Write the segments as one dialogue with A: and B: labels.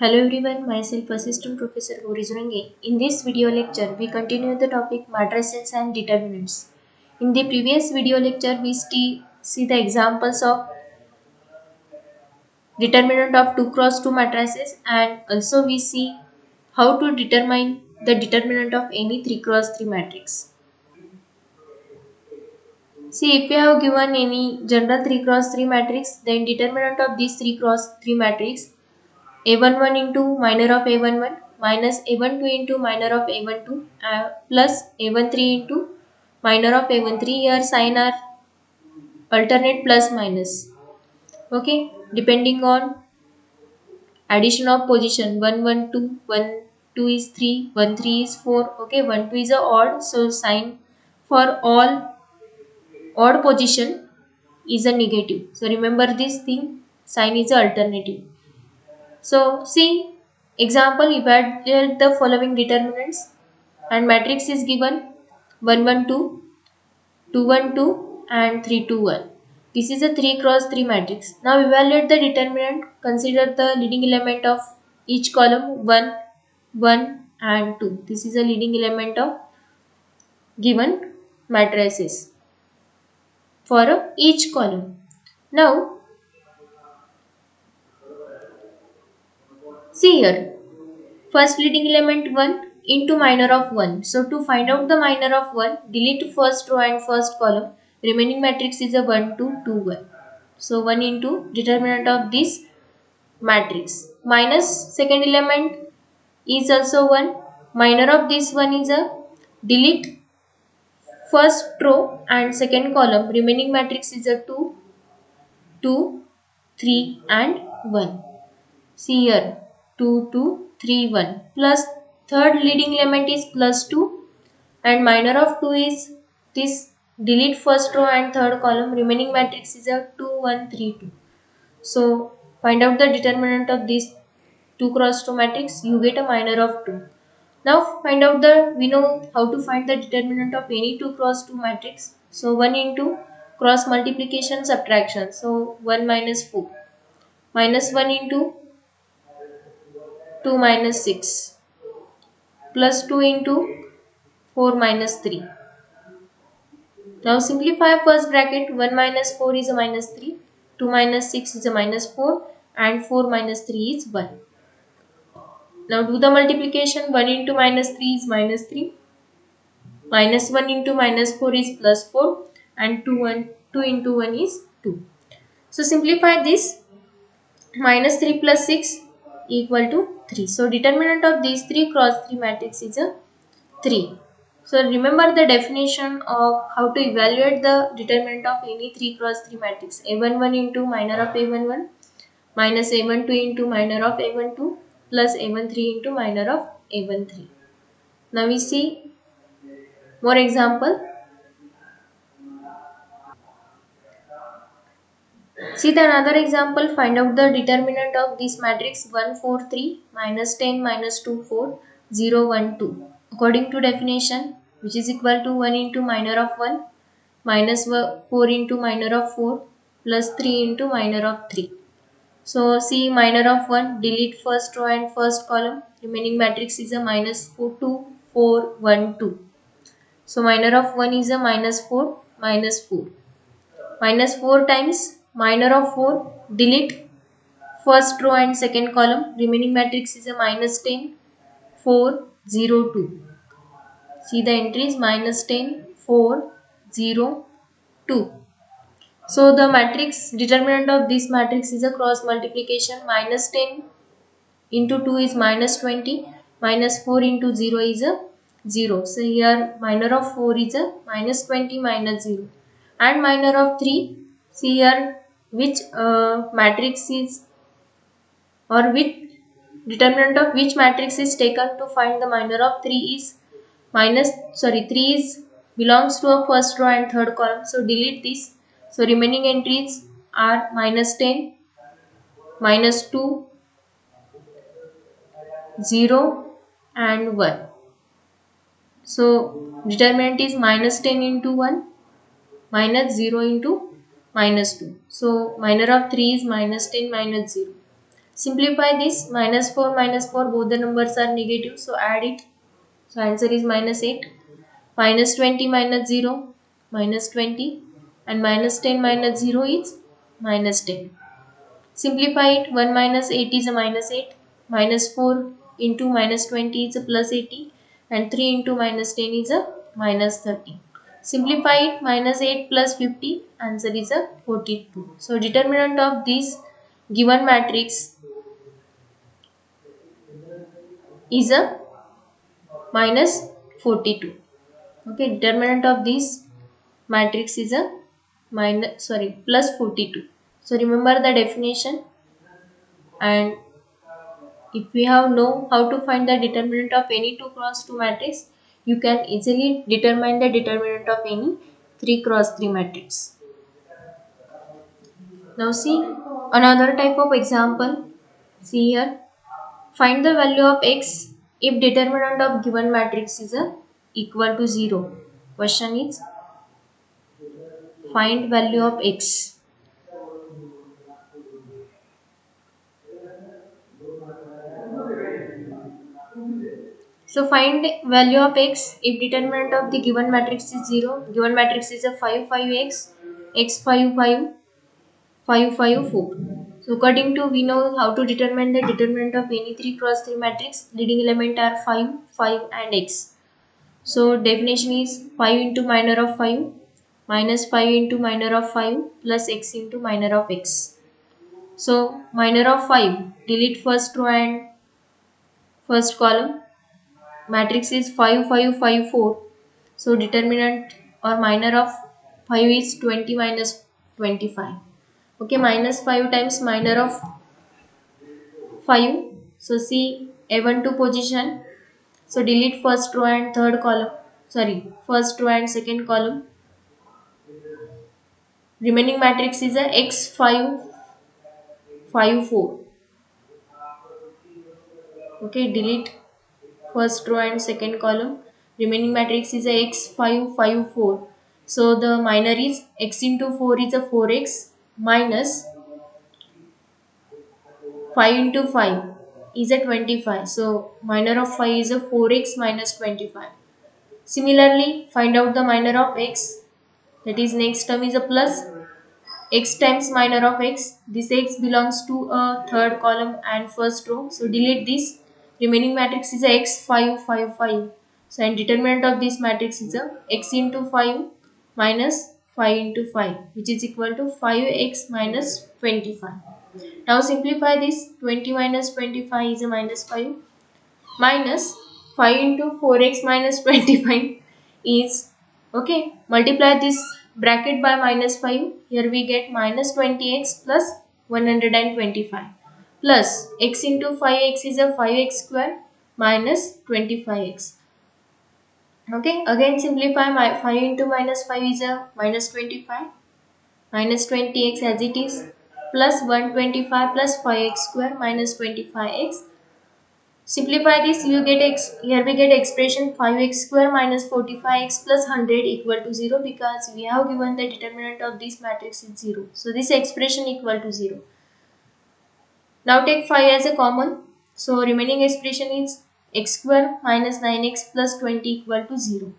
A: Hello everyone, myself Assistant Professor Gauri Zunange. In this video lecture, we continue the topic matrices and determinants. In the previous video lecture, we see the examples of determinant of 2 cross 2 matrices, and also we see how to determine the determinant of any 3 cross 3 matrix. See, if we have given any general 3 cross 3 matrix, then determinant of this 3 cross 3 matrix a11 into minor of a11 minus a12 into minor of a12 plus a13 into minor of a13. Here sign are alternate plus minus, okay, depending on addition of position. 1 1 2 1 2 is 3, 1 3 is 4, okay, 1 2 is a odd, so sign for all odd position is a negative. So remember this thing, sign is a alternative. So see example, evaluate the following determinants and matrix is given 1 1 2, 2 1 2 and 3 2 1. This is a 3 cross 3 matrix. Now evaluate the determinant. Consider the leading element of each column 1, 1 and 2. This is a leading element of given matrices for each column. Now see here. First leading element 1 into minor of 1. So to find out the minor of 1, delete first row and first column. Remaining matrix is a 1 2 2 1. So 1 into determinant of this matrix. Minus second element is also 1. Minor of this one is a delete first row and second column. Remaining matrix is a 2 2 3 and 1. See here 2 2 3 1 plus third leading element is plus 2 and minor of 2 is this, delete first row and third column. Remaining matrix is a 2 1 3 2. So find out the determinant of this 2 cross 2 matrix, you get a minor of 2. Now find out we know how to find the determinant of any 2 cross 2 matrix. So 1 into cross multiplication subtraction. So 1 minus 4 minus 1 into 2 minus 6 plus 2 into 4 minus 3. Now simplify first bracket. 1 minus 4 is a minus 3, 2 minus 6 is a minus 4 and 4 minus 3 is 1. Now do the multiplication. 1 into minus 3 is minus 3, minus 1 into minus 4 is plus 4 and 2 into 1 is 2. So simplify this. Minus 3 plus 6 equal to 3. So determinant of these 3 cross 3 matrix is a 3. So remember the definition of how to evaluate the determinant of any 3 cross 3 matrix. A11 into minor of A11 minus A12 into minor of A12 plus A13 into minor of A13. Now we see more example. See the another example. Find out the determinant of this matrix 1 4 3 minus 10 minus 2 4 0 1 2. According to definition, which is equal to 1 into minor of 1 minus 4 into minor of 4 plus 3 into minor of 3. So see minor of 1, delete first row and first column. Remaining matrix is a minus 4 2 4 1 2. So minor of 1 is a minus 4 minus 4. Minus 4 times minor of 4, delete first row and second column. Remaining matrix is a minus 10 4 0 2. See the entries minus 10 4 0 2. So the matrix determinant of this matrix is a cross multiplication. Minus 10 into 2 is minus 20. Minus 4 into 0 is a 0. So here minor of 4 is a minus 20 minus 0. And minor of 3. See here which matrix is, or which determinant of which matrix is taken to find the minor of 3 is 3 is belongs to a first row and third column. So delete this. So remaining entries are minus 10, minus 2, 0 and 1. So determinant is minus 10 into 1 minus 0 into minus 2. So minor of 3 is minus 10 minus 0. Simplify this. Minus 4 both the numbers are negative, so add it. So answer is minus 8. Minus 20 minus 0, minus 20, and minus 10 minus 0 is minus 10. Simplify it. 1 minus 8 is a minus 8. Minus 4 into minus 20 is a plus 80. And 3 into minus 10 is a minus 30. Simplify it. Minus 8 plus 50. Answer is a 42. So determinant of this given matrix is a minus 42. Okay, determinant of this matrix is a plus 42. So remember the definition, and if we have know how to find the determinant of any 2 cross 2 matrix, you can easily determine the determinant of any 3 cross 3 matrix. Now see another type of example. See here. Find the value of x if determinant of given matrix is equal to 0. Question is, find value of x. So find value of x if determinant of the given matrix is 0. Given matrix is a 5, 5x, x 5, 5, 5, 5, 4. So according to, we know how to determine the determinant of any 3 cross 3 matrix. Leading element are 5, 5 and x. So definition is 5 into minor of 5 minus 5 into minor of 5 plus x into minor of x. So minor of 5, delete first row and first column. Matrix is 5, 5, 5, 4. So determinant or minor of 5 is 20 minus 25. Okay, minus 5 times minor of 5. So see A1 to position. So delete first row and third column. Sorry, first row and second column. Remaining matrix is a x5, 5, 4. Okay, delete first row and second column. Remaining matrix is a x5, 5, 4. So the minor is x into 4 is a 4x minus 5 into 5 is a 25. So minor of 5 is a 4x minus 25. Similarly, find out the minor of x. That is, next term is a plus x times minor of x. This x belongs to a third column and first row. So delete this. Remaining matrix is a x 5, 5, 5. So and determinant of this matrix is a x into 5 minus 5 into 5, which is equal to 5x minus 25. Now simplify this. 20 minus 25 is a minus 5 minus 5 into 4x minus 25 is, okay, multiply this bracket by minus 5. Here we get minus 20x plus 125 plus x into 5x is a 5x square minus 25x. Okay, again simplify. 5 into minus 5 is a minus 25 minus 20x as it is plus 125 plus 5x square minus 25x. Simplify this, you get x. Here we get expression 5x square minus 45x plus 100 equal to 0, because we have given the determinant of this matrix is 0. So this expression equal to 0. Now take 5 as a common. So remaining expression is x square minus 9x plus 20 equal to 0.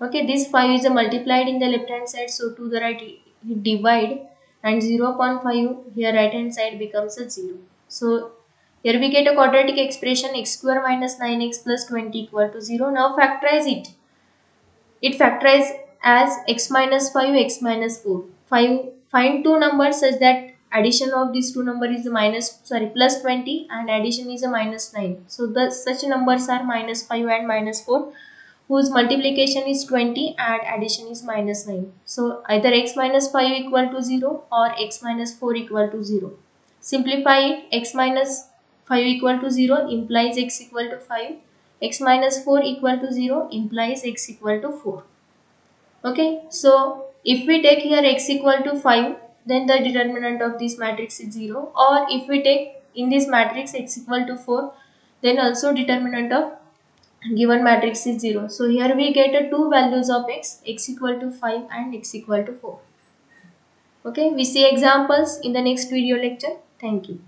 A: Okay, this 5 is multiplied in the left hand side, so to the right divide, and 0 upon 5 here right hand side becomes a 0. So here we get a quadratic expression x square minus 9x plus 20 equal to 0. Now factorize it. It factorizes as x minus 5, x minus 4. Find two numbers such that addition of these two numbers is plus 20 and addition is a minus 9. So such numbers are minus 5 and minus 4, whose multiplication is 20 and addition is minus 9. So either x minus 5 equal to 0 or x minus 4 equal to 0. Simplify it. X minus 5 equal to 0 implies x equal to 5. X minus 4 equal to 0 implies x equal to 4. Okay, so if we take here x equal to 5, then the determinant of this matrix is 0. Or if we take in this matrix x equal to 4, then also determinant of given matrix is 0. So here we get two values of x equal to 5 and x equal to 4. Okay, we see examples in the next video lecture. Thank you.